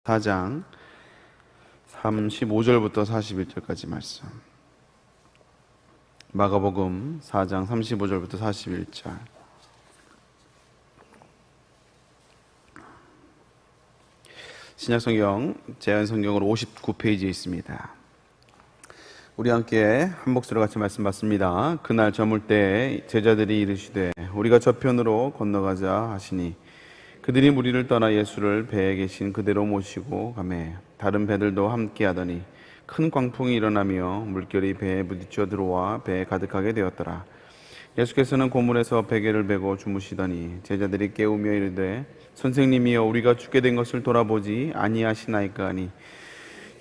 4장 35절부터 41절까지 말씀. 마가복음 4장 35절부터 41절. 신약성경 제한성경으로 59페이지에 있습니다. 우리 함께 한 목소리로 같이 말씀 받습니다. 그날 저물 때 제자들이 이르시되 우리가 저편으로 건너가자 하시니 그들이 무리를 떠나 예수를 배에 계신 그대로 모시고 가매 다른 배들도 함께 하더니 큰 광풍이 일어나며 물결이 배에 부딪혀 들어와 배에 가득하게 되었더라. 예수께서는 고물에서 베개를 베고 주무시더니 제자들이 깨우며 이르되 선생님이여 우리가 죽게 된 것을 돌아보지 아니하시나이까 하니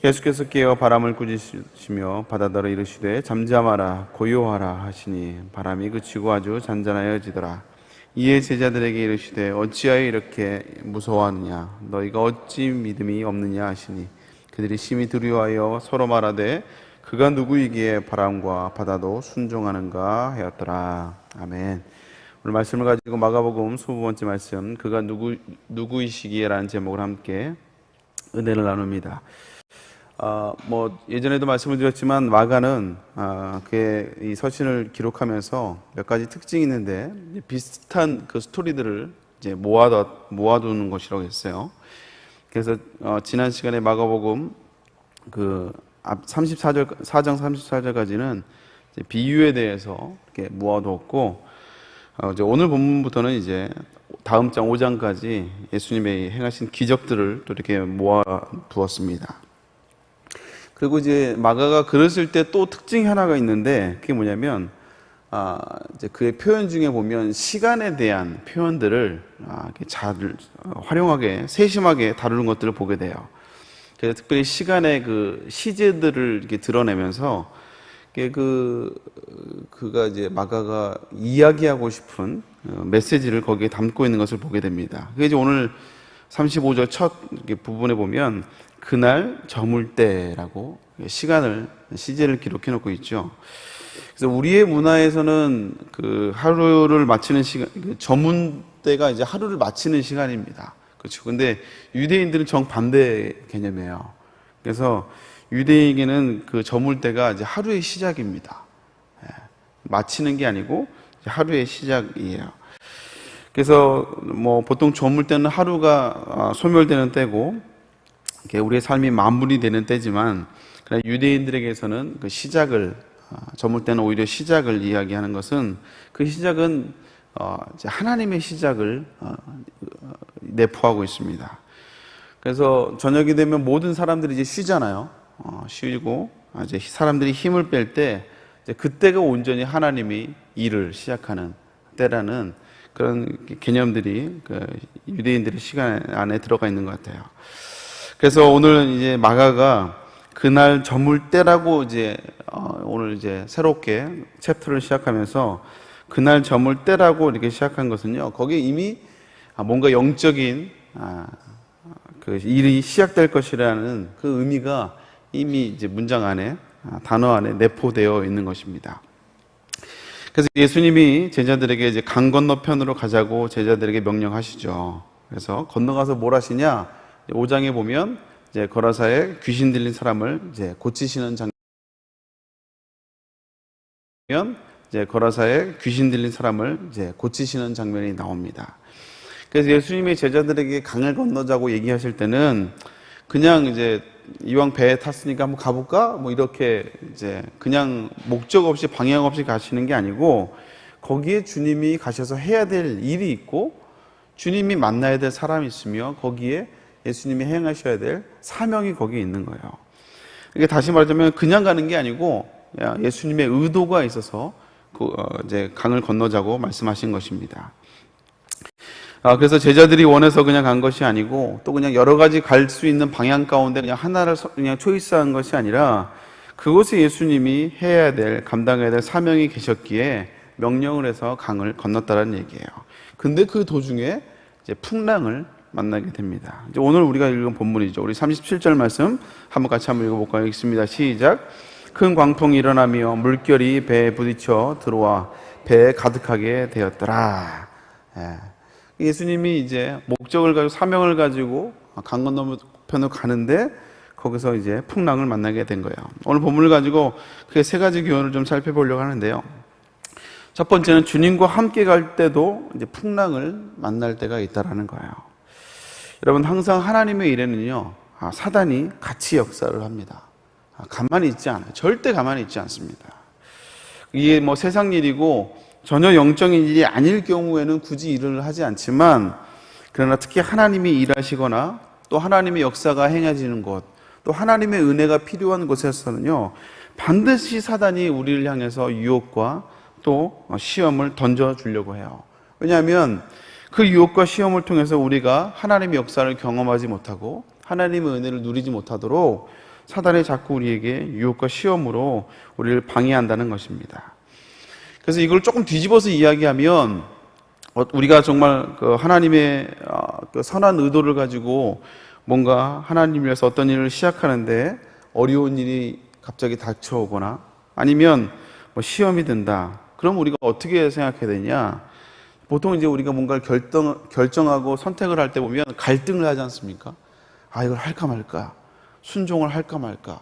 예수께서 깨어 바람을 꾸짖으시며 바다더러 이르시되 잠잠하라 고요하라 하시니 바람이 그치고 아주 잔잔하여지더라. 이에 제자들에게 이르시되 어찌하여 이렇게 무서워하느냐 너희가 어찌 믿음이 없느냐 하시니 그들이 심히 두려워하여 서로 말하되 그가 누구이기에 바람과 바다도 순종하는가 하였더라. 아멘. 오늘 말씀을 가지고 마가복음 20번째 말씀 그가 누구이시기에 라는 제목으로 함께 은혜를 나눕니다. 예전에도 말씀을 드렸지만 마가는 그의 이 서신을 기록하면서 몇 가지 특징이 있는데 비슷한 그 스토리들을 이제 모아두는 것이라고 했어요. 그래서 지난 시간에 마가복음 그 앞 4장 34절까지는 비유에 대해서 이렇게 모아두었고 이제 오늘 본문부터는 이제 다음 장 5장까지 예수님의 행하신 기적들을 또 이렇게 모아두었습니다. 그리고 이제 마가가 글을 쓸 때 또 특징이 하나가 있는데 그게 뭐냐면 이제 그의 표현 중에 보면 시간에 대한 표현들을 이렇게 잘 활용하게 세심하게 다루는 것들을 보게 돼요. 그래서 특별히 시간의 그 시제들을 이렇게 드러내면서 그가 이제 마가가 이야기하고 싶은 메시지를 거기에 담고 있는 것을 보게 됩니다. 그게 이제 오늘 35절 첫 부분에 보면 그날 저물 때라고 시제를 기록해 놓고 있죠. 그래서 우리의 문화에서는 그 하루를 마치는 시간, 저문 때가 이제 하루를 마치는 시간입니다. 그렇죠. 근데 유대인들은 정반대 개념이에요. 그래서 유대인에게는 그 저물 때가 이제 하루의 시작입니다. 마치는 게 아니고 하루의 시작이에요. 그래서 보통 저물 때는 하루가 소멸되는 때고 우리의 삶이 마무리되는 때지만 유대인들에게서는 그 시작을 저물 때는 오히려 시작을 이야기하는 것은 그 시작은 이제 하나님의 시작을 내포하고 있습니다. 그래서 저녁이 되면 모든 사람들이 이제 쉬잖아요. 쉬고 이제 사람들이 힘을 뺄 때 그때가 온전히 하나님이 일을 시작하는 때라는 그런 개념들이 그 유대인들의 시간 안에 들어가 있는 것 같아요. 그래서 오늘 이제 마가가 그날 저물 때라고 이제 오늘 이제 새롭게 챕터를 시작하면서 그날 저물 때라고 이렇게 시작한 것은요. 거기에 이미 뭔가 영적인 그 일이 시작될 것이라는 그 의미가 이미 이제 문장 안에 단어 안에 내포되어 있는 것입니다. 그래서 예수님이 제자들에게 이제 강 건너편으로 가자고 제자들에게 명령하시죠. 그래서 건너가서 뭘 하시냐? 5장에 보면 이제 거라사에 귀신 들린 사람을 이제 고치시는 장면이 나옵니다. 그래서 예수님이 제자들에게 강을 건너자고 얘기하실 때는 그냥 이제 이왕 배에 탔으니까 한번 가볼까? 이렇게 이제 그냥 목적 없이 방향 없이 가시는 게 아니고 거기에 주님이 가셔서 해야 될 일이 있고 주님이 만나야 될 사람이 있으며 거기에 예수님이 행하셔야 될 사명이 거기에 있는 거예요. 이게 다시 말하자면 그냥 가는 게 아니고 예수님의 의도가 있어서 이제 강을 건너자고 말씀하신 것입니다. 그래서 제자들이 원해서 그냥 간 것이 아니고 또 그냥 여러 가지 갈 수 있는 방향 가운데 그냥 하나를 그냥 초이스한 것이 아니라 그곳에 예수님이 해야 될 감당해야 될 사명이 계셨기에 명령을 해서 강을 건넜다는 얘기예요. 근데 그 도중에 이제 풍랑을 만나게 됩니다. 이제 오늘 우리가 읽은 본문이죠. 우리 37절 말씀 한번 같이 한번 읽어볼까요? 읽습니다. 시작. 큰 광풍이 일어나며 물결이 배에 부딪혀 들어와 배에 가득하게 되었더라. 예수님이 이제 목적을 가지고 사명을 가지고 강 건너편으로 편으로 가는데 거기서 이제 풍랑을 만나게 된 거예요. 오늘 본문을 가지고 그 세 가지 교훈을 좀 살펴보려고 하는데요. 첫 번째는 주님과 함께 갈 때도 이제 풍랑을 만날 때가 있다라는 거예요. 여러분, 항상 하나님의 일에는요, 사단이 같이 역사를 합니다. 가만히 있지 않아요. 절대 가만히 있지 않습니다. 이게 뭐 세상 일이고 전혀 영적인 일이 아닐 경우에는 굳이 일을 하지 않지만, 그러나 특히 하나님이 일하시거나 또 하나님의 역사가 행해지는 곳, 또 하나님의 은혜가 필요한 곳에서는요, 반드시 사단이 우리를 향해서 유혹과 또 시험을 던져주려고 해요. 왜냐하면 그 유혹과 시험을 통해서 우리가 하나님의 역사를 경험하지 못하고 하나님의 은혜를 누리지 못하도록 사단이 자꾸 우리에게 유혹과 시험으로 우리를 방해한다는 것입니다. 그래서 이걸 조금 뒤집어서 이야기하면, 우리가 정말 그 하나님의 그 선한 의도를 가지고 뭔가 하나님 위해서 어떤 일을 시작하는데 어려운 일이 갑자기 닥쳐오거나 아니면 뭐 시험이 든다. 그럼 우리가 어떻게 생각해야 되냐? 보통 이제 우리가 뭔가를 결정하고 선택을 할 때 보면 갈등을 하지 않습니까? 이걸 할까 말까? 순종을 할까 말까?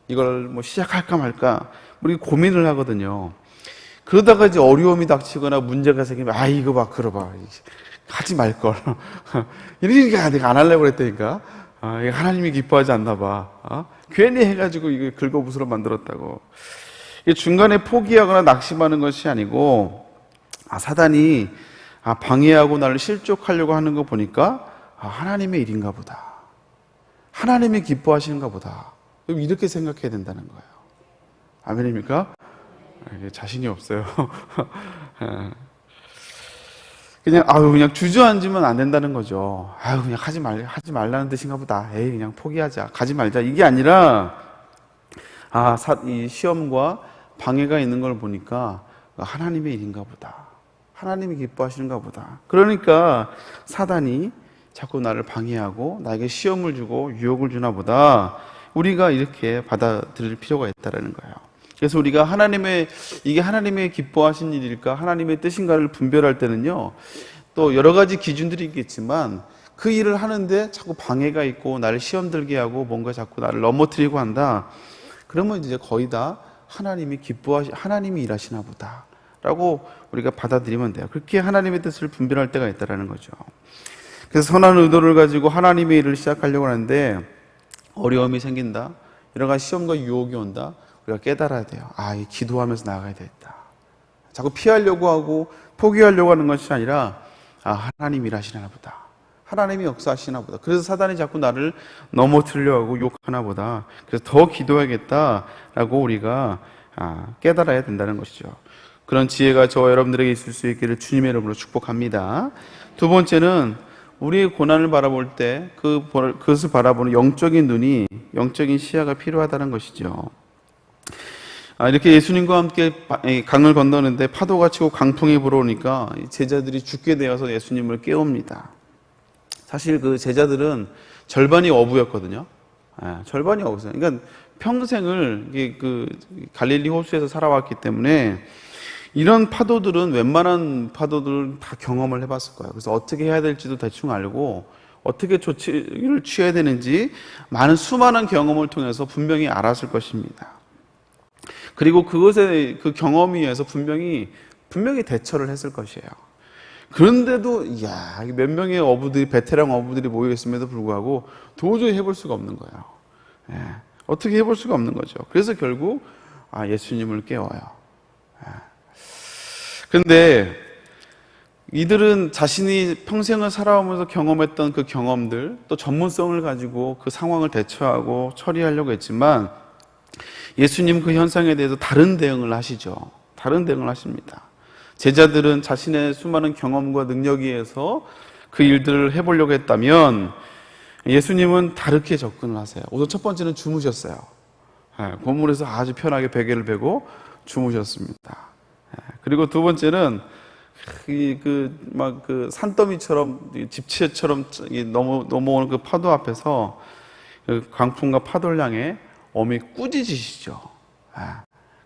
이걸 뭐 시작할까 말까? 우리 고민을 하거든요. 그러다가 이제 어려움이 닥치거나 문제가 생기면, 이거 봐, 그러 봐. 하지 말걸. 이러니까 내가 안 하려고 그랬다니까. 이거 하나님이 기뻐하지 않나 봐. 괜히 해가지고 이거 긁어부스러 만들었다고. 이게 중간에 포기하거나 낙심하는 것이 아니고, 사단이 방해하고 나를 실족하려고 하는 거 보니까, 하나님의 일인가 보다. 하나님이 기뻐하시는가 보다. 이렇게 생각해야 된다는 거예요. 아멘입니까? 자신이 없어요. 그냥 주저앉으면 안 된다는 거죠. 그냥 하지 말라는 뜻인가 보다. 그냥 포기하자. 가지 말자. 이게 아니라, 이 시험과 방해가 있는 걸 보니까 하나님의 일인가 보다. 하나님이 기뻐하시는가 보다. 그러니까 사단이 자꾸 나를 방해하고 나에게 시험을 주고 유혹을 주나 보다. 우리가 이렇게 받아들일 필요가 있다는 거예요. 그래서 우리가 이게 하나님의 기뻐하신 일일까, 하나님의 뜻인가를 분별할 때는요, 또 여러 가지 기준들이 있겠지만, 그 일을 하는데 자꾸 방해가 있고, 나를 시험 들게 하고, 뭔가 자꾸 나를 넘어뜨리고 한다. 그러면 이제 거의 다 하나님이 일하시나 보다. 라고 우리가 받아들이면 돼요. 그렇게 하나님의 뜻을 분별할 때가 있다는 거죠. 그래서 선한 의도를 가지고 하나님의 일을 시작하려고 하는데, 어려움이 생긴다. 여러 가지 시험과 유혹이 온다. 우리가 깨달아야 돼요. 기도하면서 나아가야 되겠다. 자꾸 피하려고 하고 포기하려고 하는 것이 아니라, 하나님이 일하시나 보다. 하나님이 역사하시나 보다. 그래서 사단이 자꾸 나를 넘어뜨리려고 하고 욕하나 보다. 그래서 더 기도해야겠다라고 우리가 깨달아야 된다는 것이죠. 그런 지혜가 저와 여러분들에게 있을 수 있기를 주님의 이름으로 축복합니다. 두 번째는 우리의 고난을 바라볼 때 그것을 바라보는 영적인 눈이, 영적인 시야가 필요하다는 것이죠. 이렇게 예수님과 함께 강을 건너는데 파도가 치고 강풍이 불어오니까 제자들이 죽게 되어서 예수님을 깨웁니다. 사실 그 제자들은 절반이 어부였거든요. 절반이 어부였어요. 그러니까 평생을 그 갈릴리 호수에서 살아왔기 때문에 이런 파도들은, 웬만한 파도들은 다 경험을 해봤을 거예요. 그래서 어떻게 해야 될지도 대충 알고 어떻게 조치를 취해야 되는지 수많은 경험을 통해서 분명히 알았을 것입니다. 그리고 그 경험에 의해서 분명히 대처를 했을 것이에요. 그런데도 몇 명의 베테랑 어부들이 모여 있음에도 불구하고 도저히 해볼 수가 없는 거예요. 어떻게 해볼 수가 없는 거죠. 그래서 결국 예수님을 깨워요. 그런데 이들은 자신이 평생을 살아오면서 경험했던 그 경험들, 또 전문성을 가지고 그 상황을 대처하고 처리하려고 했지만, 예수님 그 현상에 대해서 다른 대응을 하시죠. 다른 대응을 하십니다. 제자들은 자신의 수많은 경험과 능력에 의해서 그 일들을 해보려고 했다면, 예수님은 다르게 접근을 하세요. 우선 첫 번째는 주무셨어요. 건물에서 아주 편하게 베개를 베고 주무셨습니다. 그리고 두 번째는 그 산더미처럼, 집채처럼 넘어오는 그 파도 앞에서 그 강풍과 파도를 향해 엄히 꾸짖으시죠.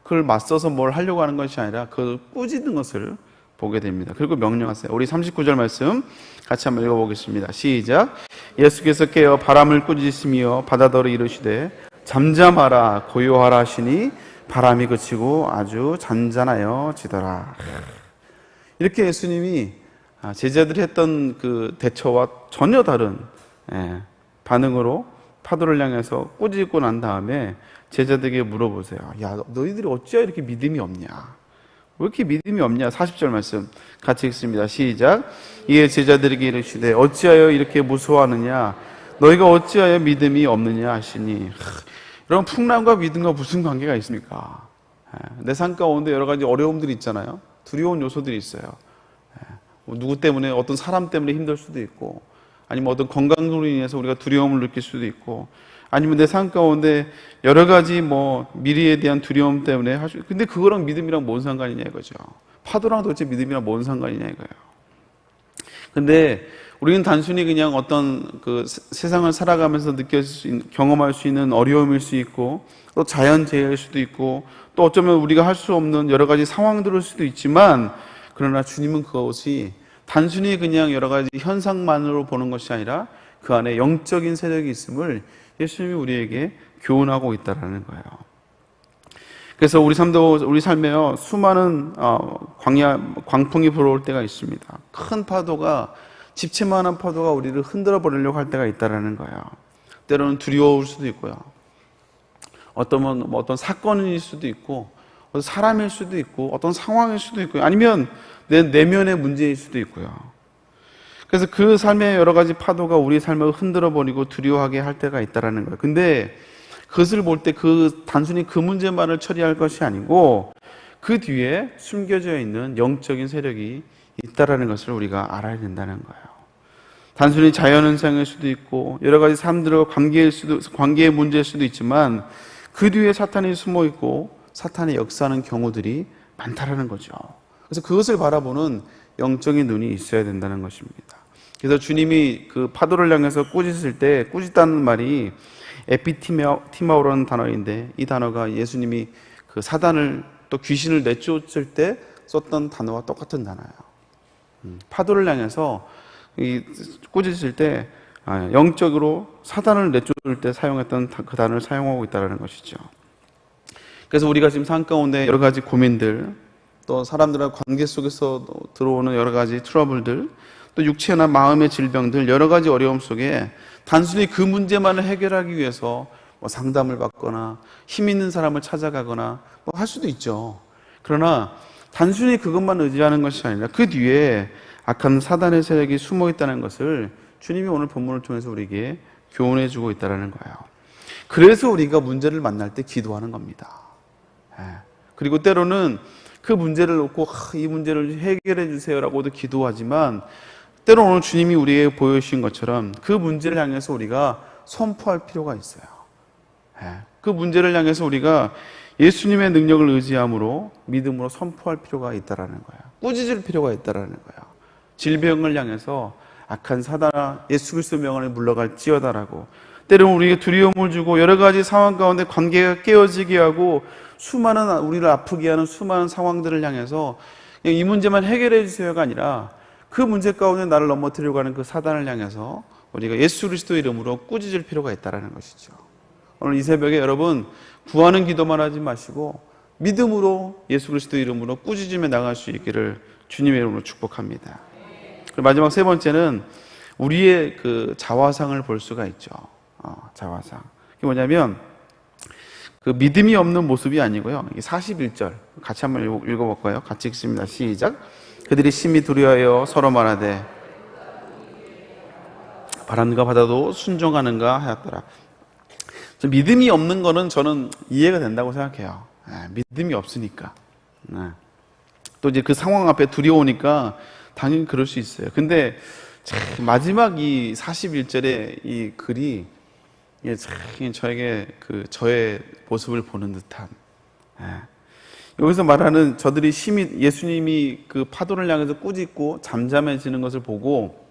그걸 맞서서 뭘 하려고 하는 것이 아니라 그걸 꾸짖는 것을 보게 됩니다. 그리고 명령하세요. 우리 39절 말씀 같이 한번 읽어보겠습니다. 시작. 예수께서 깨어 바람을 꾸짖으시며 바다더러 이르시되 잠잠하라 고요하라 하시니 바람이 그치고 아주 잔잔하여 지더라. 이렇게 예수님이 제자들이 했던 그 대처와 전혀 다른 반응으로 파도를 향해서 꾸짖고 난 다음에 제자들에게 물어보세요. 야, 너희들이 어찌하여 이렇게 믿음이 없냐? 왜 이렇게 믿음이 없냐? 40절 말씀 같이 읽습니다. 시작. 이에 제자들에게 이르시되 어찌하여 이렇게 무서워하느냐? 너희가 어찌하여 믿음이 없느냐 하시니. 여러분, 풍랑과 믿음과 무슨 관계가 있습니까? 내 삶 가운데 여러 가지 어려움들이 있잖아요. 두려운 요소들이 있어요. 누구 때문에, 어떤 사람 때문에 힘들 수도 있고, 아니면 어떤 건강으로 인해서 우리가 두려움을 느낄 수도 있고, 아니면 내 삶 가운데 여러 가지 미래에 대한 두려움 때문에 근데 그거랑 믿음이랑 뭔 상관이냐 이거죠. 파도랑 도대체 믿음이랑 뭔 상관이냐 이거예요. 근데 우리는 단순히 그냥 어떤 그 세상을 살아가면서 느껴질 수 있는, 경험할 수 있는 어려움일 수 있고, 또 자연재해일 수도 있고, 또 어쩌면 우리가 할 수 없는 여러 가지 상황들일 수도 있지만, 그러나 주님은 그것이 단순히 그냥 여러 가지 현상만으로 보는 것이 아니라 그 안에 영적인 세력이 있음을 예수님이 우리에게 교훈하고 있다는 거예요. 그래서 우리 삶에요, 수많은 광풍이 불어올 때가 있습니다. 큰 파도가, 집채만한 파도가 우리를 흔들어 버리려고 할 때가 있다는 거예요. 때로는 두려울 수도 있고요. 어떤 사건일 수도 있고, 어떤 사람일 수도 있고, 어떤 상황일 수도 있고요. 아니면 내 내면의 문제일 수도 있고요. 그래서 그 삶의 여러 가지 파도가 우리 삶을 흔들어 버리고 두려워하게 할 때가 있다는 거예요. 근데 그것을 볼 때 단순히 그 문제만을 처리할 것이 아니고 그 뒤에 숨겨져 있는 영적인 세력이 있다는 것을 우리가 알아야 된다는 거예요. 단순히 자연현상일 수도 있고 여러 가지 사람들과 관계의 문제일 수도 있지만 그 뒤에 사탄이 숨어 있고 사탄이 역사하는 경우들이 많다는 거죠. 그래서 그것을 바라보는 영적인 눈이 있어야 된다는 것입니다. 그래서 주님이 그 파도를 향해서 꾸짖을 때, 꾸짖다는 말이 에피티마오라는 단어인데, 이 단어가 예수님이 그 사단을 또 귀신을 내쫓을 때 썼던 단어와 똑같은 단어예요. 파도를 향해서 꾸짖을 때 영적으로 사단을 내쫓을 때 사용했던 그 단어를 사용하고 있다는 것이죠. 그래서 우리가 지금 삶 가운데 여러 가지 고민들, 또 사람들과 관계 속에서 들어오는 여러 가지 트러블들, 또 육체나 마음의 질병들, 여러 가지 어려움 속에 단순히 그 문제만을 해결하기 위해서 상담을 받거나 힘 있는 사람을 찾아가거나 할 수도 있죠. 그러나 단순히 그것만 의지하는 것이 아니라 그 뒤에 악한 사단의 세력이 숨어 있다는 것을 주님이 오늘 본문을 통해서 우리에게 교훈해 주고 있다는 거예요. 그래서 우리가 문제를 만날 때 기도하는 겁니다. 그리고 때로는 그 문제를 놓고 이 문제를 해결해 주세요라고도 기도하지만 때로는 오늘 주님이 우리에게 보여주신 것처럼 그 문제를 향해서 우리가 선포할 필요가 있어요. 그 문제를 향해서 우리가 예수님의 능력을 의지함으로 믿음으로 선포할 필요가 있다는 거예요. 꾸짖을 필요가 있다는 거예요. 질병을 향해서 악한 사단아 예수 그리스도 명안에 물러갈지어다라고, 때로는 우리에게 두려움을 주고 여러 가지 상황 가운데 관계가 깨어지게 하고 수많은 우리를 아프게 하는 수많은 상황들을 향해서 그냥 이 문제만 해결해 주세요가 아니라 그 문제 가운데 나를 넘어뜨리려고 하는 그 사단을 향해서 우리가 예수 그리스도 이름으로 꾸짖을 필요가 있다는 것이죠. 오늘 이 새벽에 여러분 구하는 기도만 하지 마시고 믿음으로 예수 그리스도 이름으로 꾸짖으며 나갈 수 있기를 주님의 이름으로 축복합니다. 그리고 마지막 세 번째는 우리의 그 자화상을 볼 수가 있죠. 자화상. 그게 뭐냐면 그 믿음이 없는 모습이 아니고요. 41절 같이 한번 읽어볼까요? 같이 읽습니다. 시작. 그들이 심히 두려워하여 서로 말하되 바람과 바다도 순종하는가 하였더라. 믿음이 없는 거는 저는 이해가 된다고 생각해요. 믿음이 없으니까. 또 이제 그 상황 앞에 두려우니까 당연히 그럴 수 있어요. 근데 마지막 이 41절의 이 글이 저에게 저의 모습을 보는 듯한, 여기서 말하는 저들이 예수님이 그 파도를 향해서 꾸짖고 잠잠해지는 것을 보고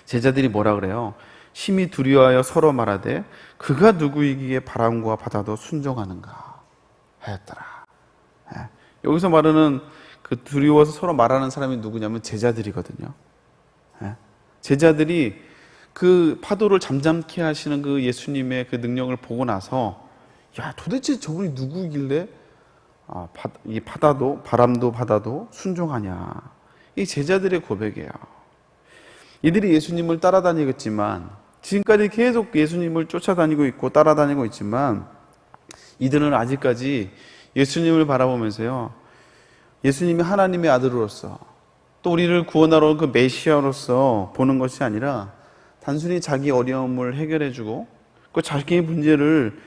제자들이 뭐라 그래요? 심히 두려워하여 서로 말하되 그가 누구이기에 바람과 바다도 순종하는가 하였더라. 여기서 말하는 그 두려워서 서로 말하는 사람이 누구냐면 제자들이거든요. 제자들이 그 파도를 잠잠케 하시는 그 예수님의 그 능력을 보고 나서 야, 도대체 저분이 누구길래 이 바람도 바다도 순종하냐. 이 제자들의 고백이에요. 이들이 예수님을 따라다니겠지만, 지금까지 계속 예수님을 쫓아다니고 있고 따라다니고 있지만, 이들은 아직까지 예수님을 바라보면서요, 예수님이 하나님의 아들로서 또 우리를 구원하러 온 그 메시아로서 보는 것이 아니라 단순히 자기 어려움을 해결해주고 그 자기의 문제를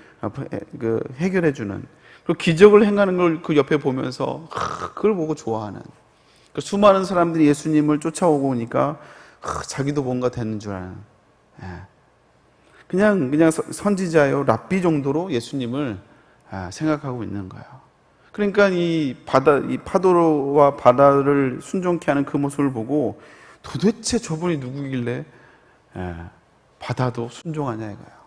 해결해주는 그 기적을 행하는 걸 그 옆에 보면서 그걸 보고 좋아하는, 그 수많은 사람들이 예수님을 쫓아오고 오니까 자기도 뭔가 되는 줄 아는, 그냥 선지자요 랍비 정도로 예수님을 생각하고 있는 거예요. 그러니까 이 파도와 바다를 순종케 하는 그 모습을 보고 도대체 저분이 누구길래 바다도 순종하냐 이거예요.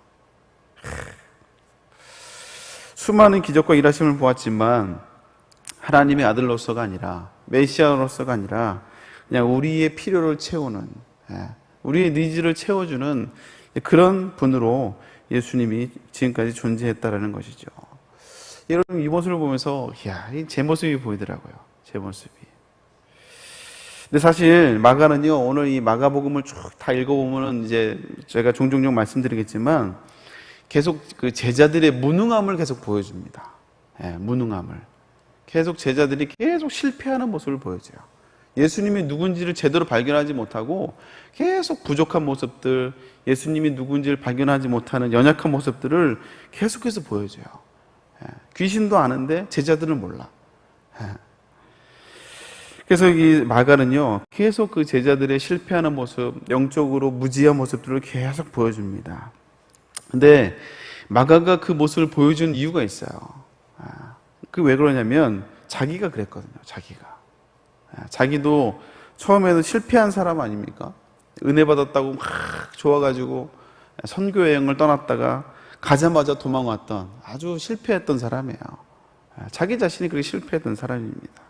수많은 기적과 일하심을 보았지만 하나님의 아들로서가 아니라, 메시아로서가 아니라 그냥 우리의 필요를 채우는, 우리의 니즈를 채워주는 그런 분으로 예수님이 지금까지 존재했다라는 것이죠. 여러분, 이 모습을 보면서 제 모습이 보이더라고요. 제 모습이. 근데 사실 마가는요, 오늘 이 마가복음을 쭉 다 읽어보면은 이제 제가 종종 말씀드리겠지만 계속 그 제자들의 무능함을 계속 보여줍니다. 무능함을. 계속 제자들이 계속 실패하는 모습을 보여줘요. 예수님이 누군지를 제대로 발견하지 못하고 계속 부족한 모습들, 예수님이 누군지를 발견하지 못하는 연약한 모습들을 계속해서 보여줘요. 귀신도 아는데 제자들은 몰라. 그래서 이 마가는요, 계속 그 제자들의 실패하는 모습, 영적으로 무지한 모습들을 계속 보여줍니다. 근데 마가가 그 모습을 보여준 이유가 있어요. 그 왜 그러냐면 자기가 그랬거든요. 자기도 처음에는 실패한 사람 아닙니까? 은혜 받았다고 막 좋아가지고 선교 여행을 떠났다가 가자마자 도망왔던 아주 실패했던 사람이에요. 자기 자신이 그렇게 실패했던 사람입니다.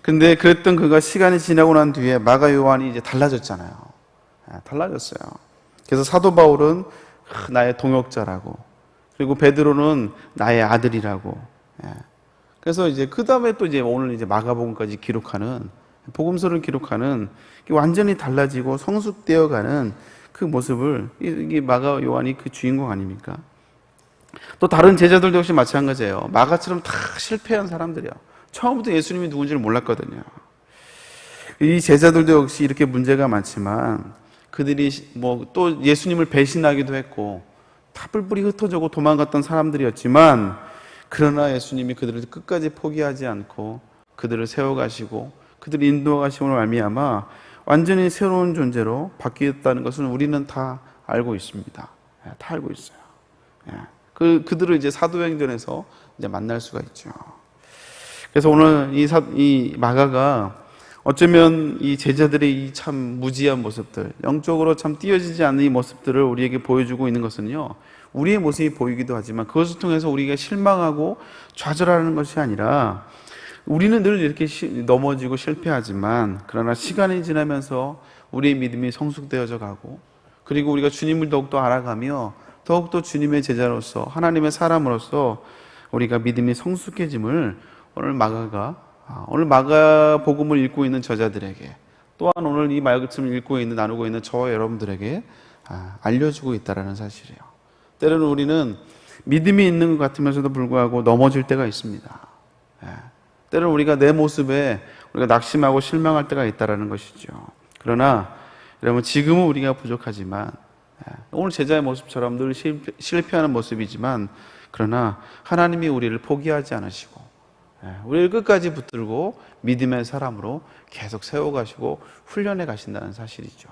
근데 그랬던 그가 시간이 지나고 난 뒤에 마가 요한이 이제 달라졌잖아요. 달라졌어요. 그래서 사도 바울은 나의 동역자라고, 그리고 베드로는 나의 아들이라고. 그래서 이제 그 다음에 또 이제 오늘 이제 마가복음까지 기록하는, 복음서를 기록하는 완전히 달라지고 성숙되어가는 그 모습을, 이게 마가 요한이 그 주인공 아닙니까? 또 다른 제자들도 역시 마찬가지예요. 마가처럼 다 실패한 사람들이요. 처음부터 예수님이 누군지를 몰랐거든요. 이 제자들도 역시 이렇게 문제가 많지만 그들이 또 예수님을 배신하기도 했고 다 뿔뿔이 흩어져고 도망갔던 사람들이었지만, 그러나 예수님이 그들을 끝까지 포기하지 않고 그들을 세워가시고 그들을 인도하심으로 말미암아 완전히 새로운 존재로 바뀌었다는 것은 우리는 다 알고 있습니다. 다 알고 있어요. 그들을 이제 사도행전에서 이제 만날 수가 있죠. 그래서 오늘 이 마가가 어쩌면 이 제자들의 이 참 무지한 모습들, 영적으로 참 띄어지지 않는 이 모습들을 우리에게 보여주고 있는 것은요, 우리의 모습이 보이기도 하지만 그것을 통해서 우리가 실망하고 좌절하는 것이 아니라, 우리는 늘 이렇게 넘어지고 실패하지만 그러나 시간이 지나면서 우리의 믿음이 성숙되어져 가고, 그리고 우리가 주님을 더욱더 알아가며 더욱더 주님의 제자로서 하나님의 사람으로서 우리가 믿음이 성숙해짐을 오늘 마가복음을 읽고 있는 저자들에게, 또한 오늘 이 말씀을 읽고 있는, 나누고 있는 저와 여러분들에게 알려주고 있다는 사실이에요. 때로는 우리는 믿음이 있는 것 같으면서도 불구하고 넘어질 때가 있습니다. 때로는 우리가 내 모습에 우리가 낙심하고 실망할 때가 있다는 것이죠. 그러나 여러분, 지금은 우리가 부족하지만, 오늘 제자의 모습처럼 늘 실패하는 모습이지만, 그러나 하나님이 우리를 포기하지 않으시고 우리를 끝까지 붙들고 믿음의 사람으로 계속 세워가시고 훈련해 가신다는 사실이죠.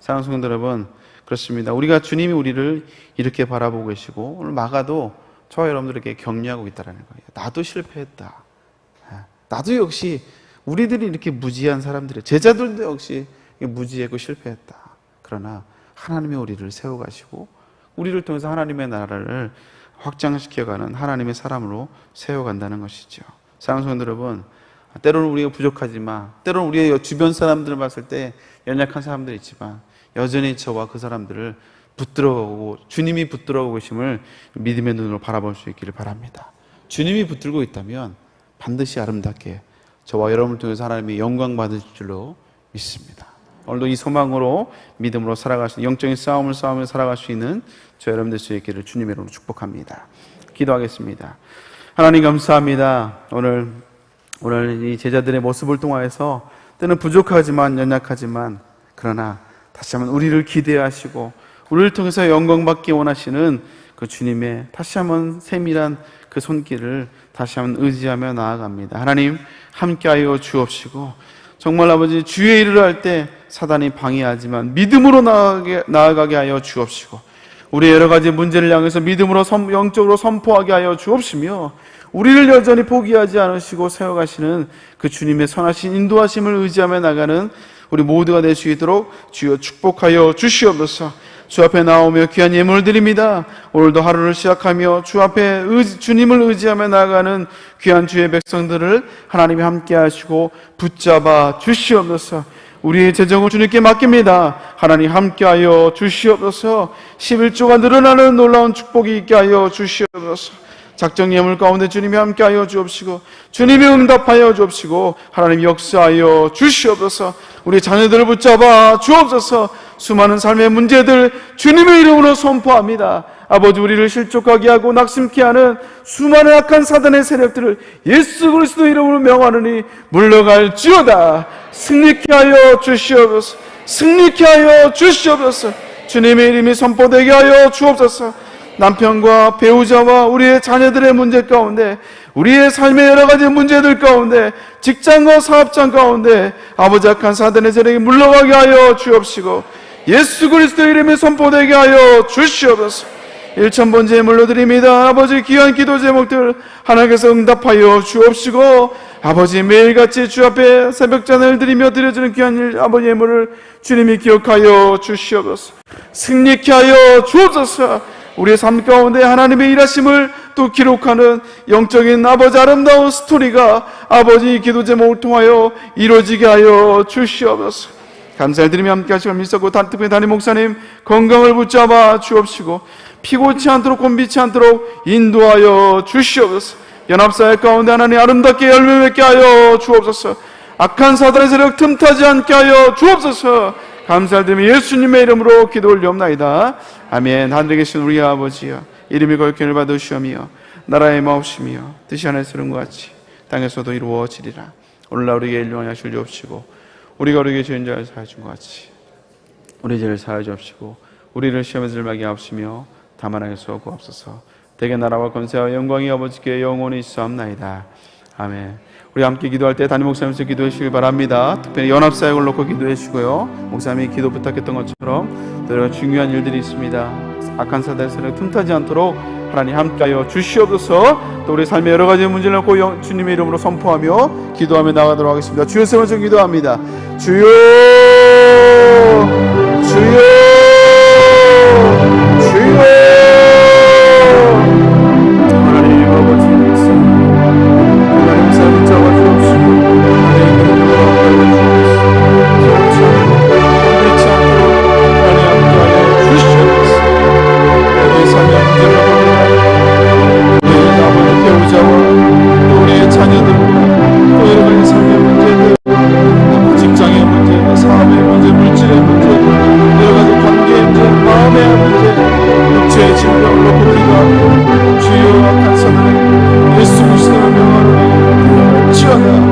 사랑하는 성도 여러분, 그렇습니다. 우리가 주님이 우리를 이렇게 바라보고 계시고, 오늘 마가도 저와 여러분들에게 격려하고 있다는 거예요. 나도 실패했다. 나도 역시 우리들이 이렇게 무지한 사람들이에요. 제자들도 역시 무지했고 실패했다. 그러나 하나님이 우리를 세워가시고 우리를 통해서 하나님의 나라를 확장시켜가는 하나님의 사람으로 세워간다는 것이죠. 사랑하는 성도 여러분, 때로는 우리가 부족하지만, 때로는 우리의 주변 사람들을 봤을 때 연약한 사람들이 있지만, 여전히 저와 그 사람들을 붙들어오고 주님이 붙들어오고 계심을 믿음의 눈으로 바라볼 수 있기를 바랍니다. 주님이 붙들고 있다면 반드시 아름답게 저와 여러분을 통해서 하나님이 영광 받으실 줄로 믿습니다. 오늘도 이 소망으로 믿음으로 살아갈 수 있는 영적인 싸움을 싸우며 살아갈 수 있는 저 여러분 될 수 있기를 주님의 이름으로 축복합니다. 기도하겠습니다. 하나님 감사합니다. 오늘 이 제자들의 모습을 통하여서 때는 부족하지만 연약하지만 그러나 다시 한번 우리를 기대하시고 우리를 통해서 영광받기 원하시는 그 주님의 다시 한번 세밀한 그 손길을 다시 한번 의지하며 나아갑니다. 하나님 함께하여 주옵시고 정말 아버지 주의 일을 할 때 사단이 방해하지만 믿음으로 나아가게 하여 주옵시고 우리의 여러 가지 문제를 향해서 믿음으로 영적으로 선포하게 하여 주옵시며 우리를 여전히 포기하지 않으시고 세워가시는 그 주님의 선하신 인도하심을 의지하며 나가는 우리 모두가 될 수 있도록 주여 축복하여 주시옵소서. 주 앞에 나오며 귀한 예물을 드립니다. 오늘도 하루를 시작하며 주 앞에 주님을 의지하며 나아가는 귀한 주의 백성들을 하나님이 함께 하시고 붙잡아 주시옵소서. 우리의 재정을 주님께 맡깁니다. 하나님 함께하여 주시옵소서. 11조가 늘어나는 놀라운 축복이 있게 하여 주시옵소서. 작정 예물 가운데 주님이 함께하여 주옵시고 주님이 응답하여 주옵시고 하나님 역사하여 주시옵소서. 우리 자녀들을 붙잡아 주옵소서. 수많은 삶의 문제들 주님의 이름으로 선포합니다. 아버지 우리를 실족하게 하고 낙심케 하는 수많은 악한 사단의 세력들을 예수 그리스도 이름으로 명하느니 물러갈지어다. 승리케 하여 주시옵소서. 승리케 하여 주시옵소서. 주님의 이름이 선포되게 하여 주옵소서. 남편과 배우자와 우리의 자녀들의 문제 가운데 우리의 삶의 여러 가지 문제들 가운데 직장과 사업장 가운데 아버지 악한 사단의 세력이 물러가게 하여 주옵시고 예수 그리스도 이름이 선포되게 하여 주시옵소서. 1,000번째 예물로 드립니다. 아버지 귀한 기도 제목들 하나님께서 응답하여 주옵시고 아버지 매일같이 주 앞에 새벽 잔을 드리며 드려지는 귀한 아버지 예물을 주님이 기억하여 주시옵소서. 승리케 하여 주옵소서. 우리의 삶 가운데 하나님의 일하심을 또 기록하는 영적인 아버지 아름다운 스토리가 아버지 기도 제목을 통하여 이루어지게 하여 주시옵소서. 감사를 드리며 함께 하시고 믿사고 특별히 담임 목사님 건강을 붙잡아 주옵시고 피곤치 않도록 곤비치 않도록 인도하여 주시옵소서. 연합사회 가운데 하나님 아름답게 열매 맺게 하여 주옵소서. 악한 사단의 세력 틈타지 않게 하여 주옵소서. 감사를 드리며 예수님의 이름으로 기도 올리옵나이다. 아멘. 하늘에 계신 우리 아버지여 이름이 거룩히 받으시오며 나라의 마옵시며 뜻이 하늘에서 이룬 것 같이 땅에서도 이루어지리라. 오늘날 우리에게 일용할 약속을 주옵시고 우리가 우리에게 죄인 자를 사하여 준 것 같이 우리 죄를 사하여 주옵시고 우리를 시험에 들게 하옵시며 다만 악에서 구하옵소서. 대개 나라와 권세와 영광이 아버지께 영원히 있사옵나이다. 아멘. 우리 함께 기도할 때 담임 목사님께서 기도해 주시길 바랍니다. 특별히 연합사역을 놓고 기도해 주시고요. 목사님이 기도 부탁했던 것처럼 또 여러 중요한 일들이 있습니다. 악한 사단의 세력 틈타지 않도록 하나님 함께하여 주시옵소서. 또 우리 삶의 여러 가지 문제를 놓고 주님의 이름으로 선포하며 기도하며 나가도록 하겠습니다. 주여 세워서 기도합니다. 주여 주여 주여 하나님 아버지 주여 악한 사단을 예수 그리스도의 명하노니 치워라.